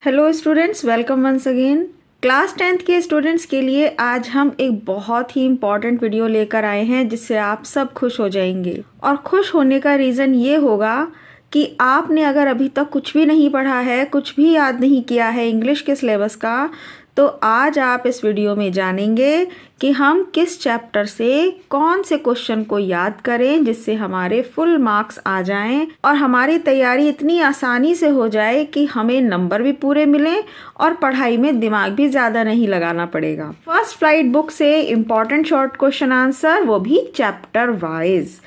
Hello students, welcome once again. Class 10th के students के लिए आज हम एक बहुत ही इम्पॉर्टेंट वीडियो लेकर आए हैं जिससे आप सब खुश हो जाएंगे। और खुश होने का रीज़न ये होगा कि आपने अगर अभी तक कुछ भी नहीं पढ़ा है, कुछ भी याद नहीं किया है इंग्लिश के सिलेबस का, तो आज आप इस वीडियो में जानेंगे कि हम किस चैप्टर से कौन से क्वेश्चन को याद करें जिससे हमारे फुल मार्क्स आ जाएं और हमारी तैयारी इतनी आसानी से हो जाए कि हमें नंबर भी पूरे मिलें और पढ़ाई में दिमाग भी ज़्यादा नहीं लगाना पड़ेगा। फर्स्ट फ्लाइट बुक से इम्पॉर्टेंट शॉर्ट क्वेश्चन आंसर, वो भी chapter wise.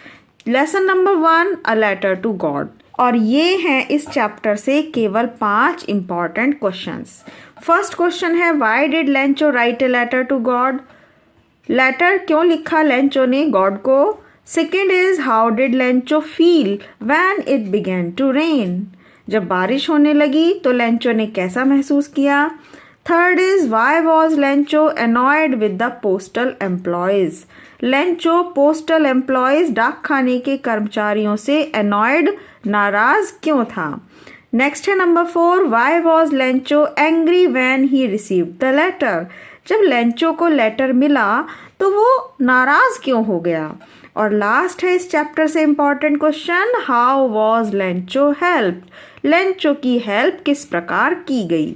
Lesson number 1, a letter to God. और ये हैं इस चैप्टर से केवल 5 इम्पॉर्टेंट क्वेश्चंस। फर्स्ट क्वेश्चन है, why did Lencho write a letter to God? Letter क्यों लिखा लेंचो ने गॉड को? Second is, how did Lencho feel when it began to rain? जब बारिश होने लगी तो लेंचो ने कैसा महसूस किया? Third is, Y was Lencho annoyed with the postal employees? Lencho postal employees डाक खाने के कर्मचारियों से अनॉयड नाराज क्यों था? नेक्स्ट है number 4, why was Lencho angry when he received the letter? जब लेंचो को लेटर मिला तो वो नाराज क्यों हो गया? और लास्ट है इस चैप्टर से important question, how was Lencho help? Lencho की हेल्प किस प्रकार की गई?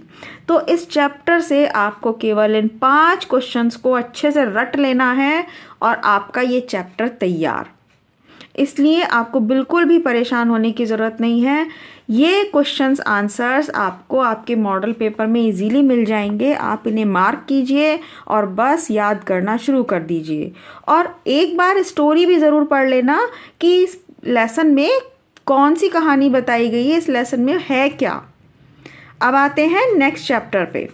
तो इस चैप्टर से आपको केवल इन 5 क्वेश्चंस को अच्छे से रट लेना है और आपका ये चैप्टर तैयार। इसलिए आपको बिल्कुल भी परेशान होने की ज़रूरत नहीं है। ये क्वेश्चंस आंसर्स आपको आपके मॉडल पेपर में इजीली मिल जाएंगे। आप इन्हें मार्क कीजिए और बस याद करना शुरू कर दीजिए। और एक बार स्टोरी भी ज़रूर पढ़ लेना कि इस लेसन में कौन सी कहानी बताई गई है, इस लेसन में है क्या। अब आते हैं नेक्स्ट चैप्टर पे।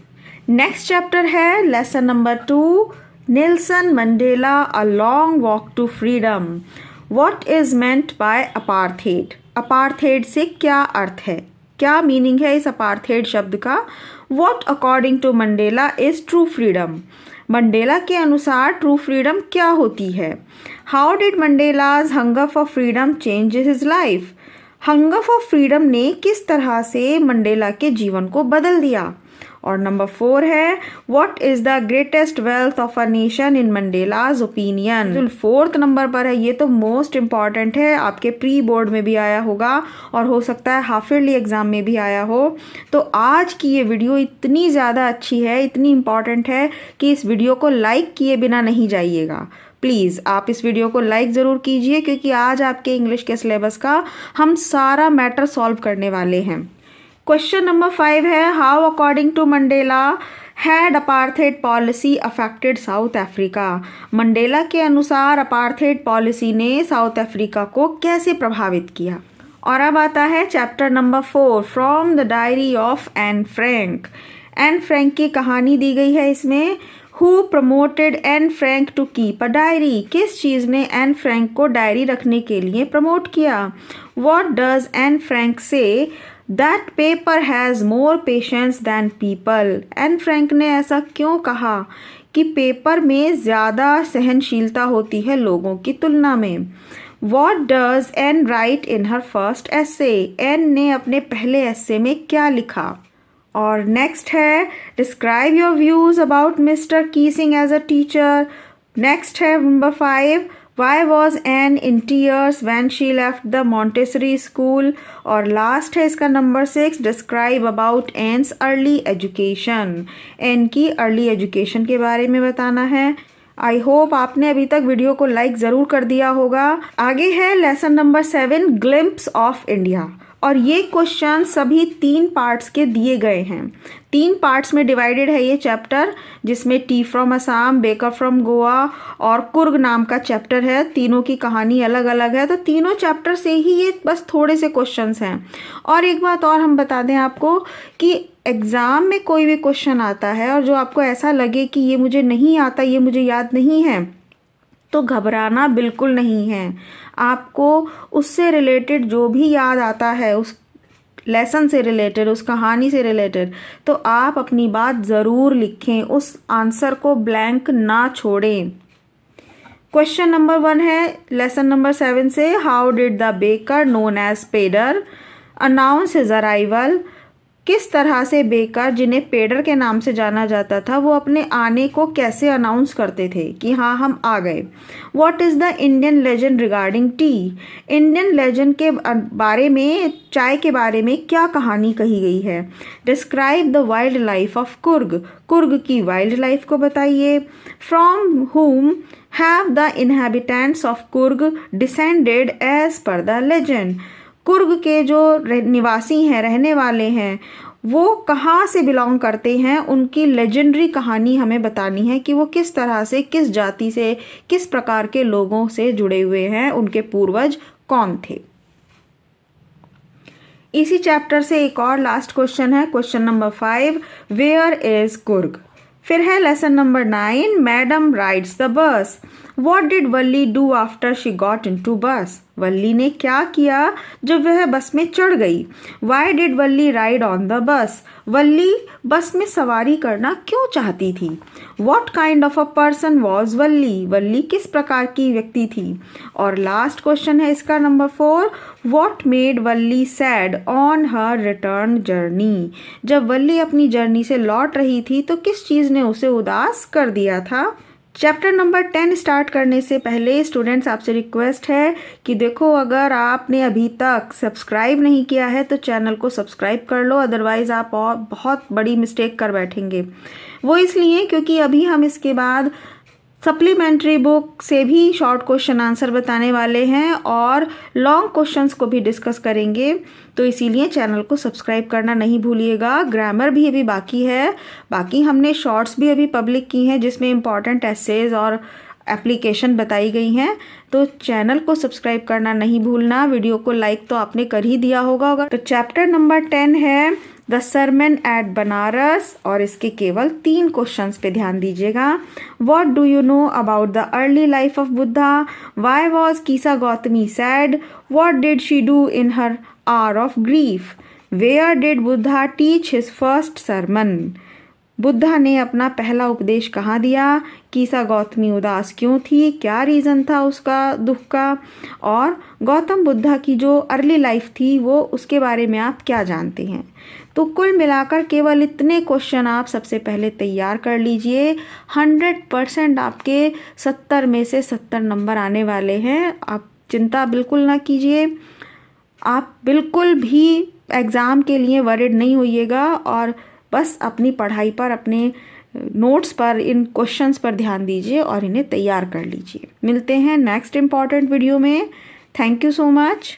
नेक्स्ट चैप्टर है lesson number 2, Nelson Mandela a long walk to freedom. What is meant by apartheid? Apartheid से क्या अर्थ है, क्या मीनिंग है इस अपार्थेड शब्द का? What according to Mandela is true freedom? Mandela के अनुसार ट्रू फ्रीडम क्या होती है? How did Mandela's hunger for freedom change his life? Hunger for freedom ने किस तरह से मंडेला के जीवन को बदल दिया? और नंबर 4 है, what is the greatest wealth of a nation in Mandela's opinion? जो 4th नंबर पर है, ये तो मोस्ट इंपॉर्टेंट है, आपके प्री बोर्ड में भी आया होगा और हो सकता है हाफ ईयरली एग्जाम में भी आया हो। तो आज की ये वीडियो इतनी ज़्यादा अच्छी है, इतनी इंपॉर्टेंट है कि इस वीडियो को लाइक किए बिना नहीं जाइएगा। प्लीज़ आप इस वीडियो को लाइक ज़रूर कीजिए क्योंकि आज आपके इंग्लिश के सिलेबस का हम सारा मैटर सॉल्व करने वाले हैं। क्वेश्चन नंबर 5 है, how according to Mandela had apartheid policy affected South Africa? Mandela के अनुसार अपार्थेड पॉलिसी ने साउथ अफ्रीका को कैसे प्रभावित किया? और अब आता है chapter number 4, from the diary of Anne Frank. Anne Frank की कहानी दी गई है इसमें। Who promoted Anne Frank to keep a diary? किस चीज़ ने एन फ्रैंक को डायरी रखने के लिए प्रमोट किया? What does Anne Frank say that paper has more patience than people? Anne Frank ने ऐसा क्यों कहा कि पेपर में ज़्यादा सहनशीलता होती है लोगों की तुलना में? What does Anne write in her first essay? Anne ने अपने पहले एसे में क्या लिखा? और नेक्स्ट है, describe your views about mister Keesing as a teacher. Next है number 5, Why was Anne in tears when she left the Montessori school? और लास्ट है इसका number 6, describe about Anne's early education। Anne की early education के बारे में बताना है। आई होप आपने अभी तक वीडियो को लाइक ज़रूर कर दिया होगा। आगे है lesson number 7, glimpse of India. और ये क्वेश्चन सभी 3 पार्ट्स के दिए गए हैं। 3 पार्ट्स में डिवाइडेड है ये चैप्टर, जिसमें T from Assam, baker from Goa और कुर्ग नाम का चैप्टर है। तीनों की कहानी अलग अलग है, तो तीनों चैप्टर से ही ये बस थोड़े से क्वेश्चंस हैं। और एक बात और हम बता दें आपको कि एग्ज़ाम में कोई भी क्वेश्चन आता है और जो आपको ऐसा लगे कि ये मुझे नहीं आता, ये मुझे याद नहीं है, तो घबराना बिल्कुल नहीं है। आपको उससे रिलेटेड जो भी याद आता है, उस लेसन से रिलेटेड, उस कहानी से रिलेटेड, तो आप अपनी बात ज़रूर लिखें, उस आंसर को ब्लैंक ना छोड़ें। क्वेश्चन नंबर 1 है लेसन नंबर 7 से, how did the baker known as pader announce his arrival? किस तरह से बेकर, जिन्हें पेडर के नाम से जाना जाता था, वो अपने आने को कैसे अनाउंस करते थे कि हाँ हम आ गए। What is the Indian legend regarding T? Indian legend के बारे में, चाय के बारे में क्या कहानी कही गई है? Describe the wildlife of Coorg, Coorg की वाइल्ड लाइफ को बताइए। From whom have the inhabitants of Coorg descended as per the legend, Coorg के जो निवासी हैं, रहने वाले हैं, वो कहाँ से बिलोंग करते हैं, उनकी लेजेंडरी कहानी हमें बतानी है कि वो किस तरह से, किस जाति से, किस प्रकार के लोगों से जुड़े हुए हैं, उनके पूर्वज कौन थे। इसी चैप्टर से एक और लास्ट क्वेश्चन है, question number 5, where is Coorg. फिर है lesson number 9, madam rides the bus. What did Valli do after she got into bus? Valli ने क्या किया जब वह बस में चढ़ गई? Why did Valli ride on the bus? Valli बस में सवारी करना क्यों चाहती थी? What kind of a person was वल्ली? वल्ली किस प्रकार की व्यक्ति थी? और लास्ट क्वेश्चन है इसका number 4, What made Valli sad on her return journey? जब वल्ली अपनी जर्नी से लौट रही थी तो किस चीज़ ने उसे उदास कर दिया था? चैप्टर नंबर 10 स्टार्ट करने से पहले स्टूडेंट्स आपसे रिक्वेस्ट है कि देखो, अगर आपने अभी तक सब्सक्राइब नहीं किया है तो चैनल को सब्सक्राइब कर लो, अदरवाइज़ आप और बहुत बड़ी मिस्टेक कर बैठेंगे। वो इसलिए क्योंकि अभी हम इसके बाद सप्लीमेंट्री बुक से भी शॉर्ट क्वेश्चन आंसर बताने वाले हैं और लॉन्ग क्वेश्चंस को भी डिस्कस करेंगे, तो इसीलिए चैनल को सब्सक्राइब करना नहीं भूलिएगा। ग्रामर भी अभी बाकी है, बाकी हमने शॉर्ट्स भी अभी पब्लिक की हैं जिसमें इंपॉर्टेंट एसेज और एप्लीकेशन बताई गई हैं, तो चैनल को सब्सक्राइब करना नहीं भूलना। वीडियो को लाइक तो आपने कर ही दिया होगा। तो चैप्टर नंबर 10 है द सरमन एट बनारस, और इसके केवल 3 क्वेश्चंस पे ध्यान दीजिएगा। What do you know about the early life of Buddha? Why was Kisa Gotami sad? What did she do in her hour of grief? Where did Buddha teach his first sermon? Buddha ने अपना पहला उपदेश कहाँ दिया? कीसा गौतमी उदास क्यों थी? क्या रीज़न था उसका दुख का? और गौतम बुद्धा की जो अर्ली लाइफ थी वो, उसके बारे में आप क्या जानते हैं? तो कुल मिलाकर केवल इतने क्वेश्चन आप सबसे पहले तैयार कर लीजिए। 100% आपके 70 में से 70 नंबर आने वाले हैं। आप चिंता बिल्कुल ना कीजिए, आप बिल्कुल भी एग्ज़ाम के लिए वरिड नहीं होइएगा और बस अपनी पढ़ाई पर, अपने नोट्स पर, इन क्वेश्चंस पर ध्यान दीजिए और इन्हें तैयार कर लीजिए। मिलते हैं नेक्स्ट इम्पॉर्टेंट वीडियो में। Thank you so much.